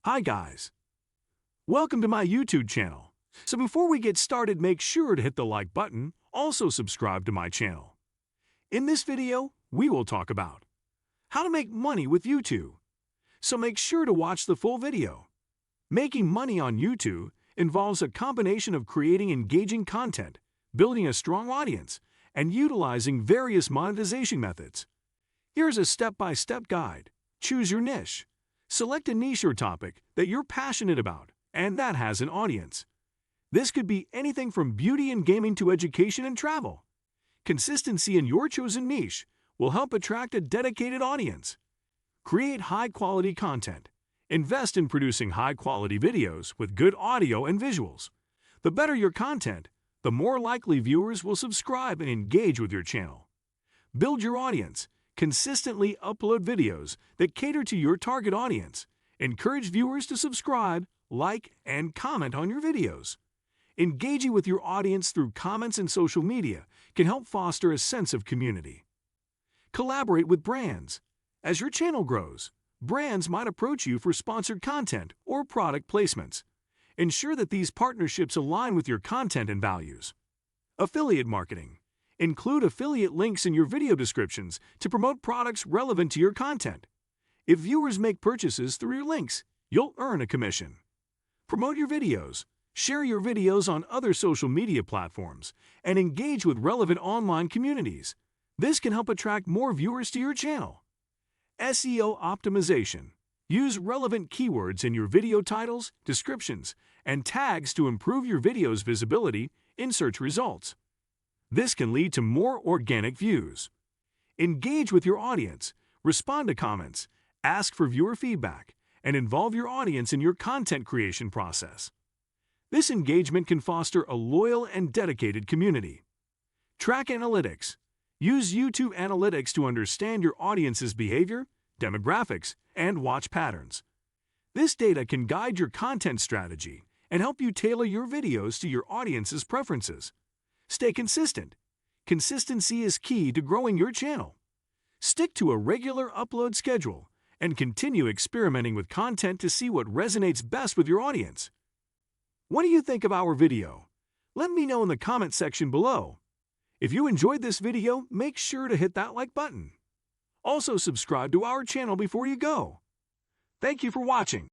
Hi guys, welcome to my YouTube channel. So before we get started, make sure to hit the like button, also subscribe to my channel. In this video, we will talk about how to make money with YouTube. So make sure to watch the full video. Making money on YouTube involves a combination of creating engaging content, building a strong audience, and utilizing various monetization methods. Here's a step-by-step guide. Choose your niche. Select a niche or topic that you're passionate about and that has an audience. This could be anything from beauty and gaming to education and travel. Consistency in your chosen niche will help attract a dedicated audience. Create high-quality content. Invest in producing high-quality videos with good audio and visuals. The better your content, the more likely viewers will subscribe and engage with your channel. Build your audience. Consistently upload videos that cater to your target audience. Encourage viewers to subscribe, like, and comment on your videos. Engaging with your audience through comments and social media can help foster a sense of community. Collaborate with brands. As your channel grows, brands might approach you for sponsored content or product placements. Ensure that these partnerships align with your content and values. Affiliate marketing. Include affiliate links in your video descriptions to promote products relevant to your content. If viewers make purchases through your links, you'll earn a commission. Promote your videos. Share your videos on other social media platforms and engage with relevant online communities. This can help attract more viewers to your channel. SEO optimization. Use relevant keywords in your video titles, descriptions, and tags to improve your video's visibility in search results. This can lead to more organic views. Engage with your audience, respond to comments, ask for viewer feedback, and involve your audience in your content creation process. This engagement can foster a loyal and dedicated community. Track analytics. Use YouTube Analytics to understand your audience's behavior, demographics, and watch patterns. This data can guide your content strategy and help you tailor your videos to your audience's preferences. Stay consistent. Consistency is key to growing your channel. Stick to a regular upload schedule and continue experimenting with content to see what resonates best with your audience. What do you think of our video? Let me know in the comment section below. If you enjoyed this video, make sure to hit that like button. Also subscribe to our channel before you go. Thank you for watching.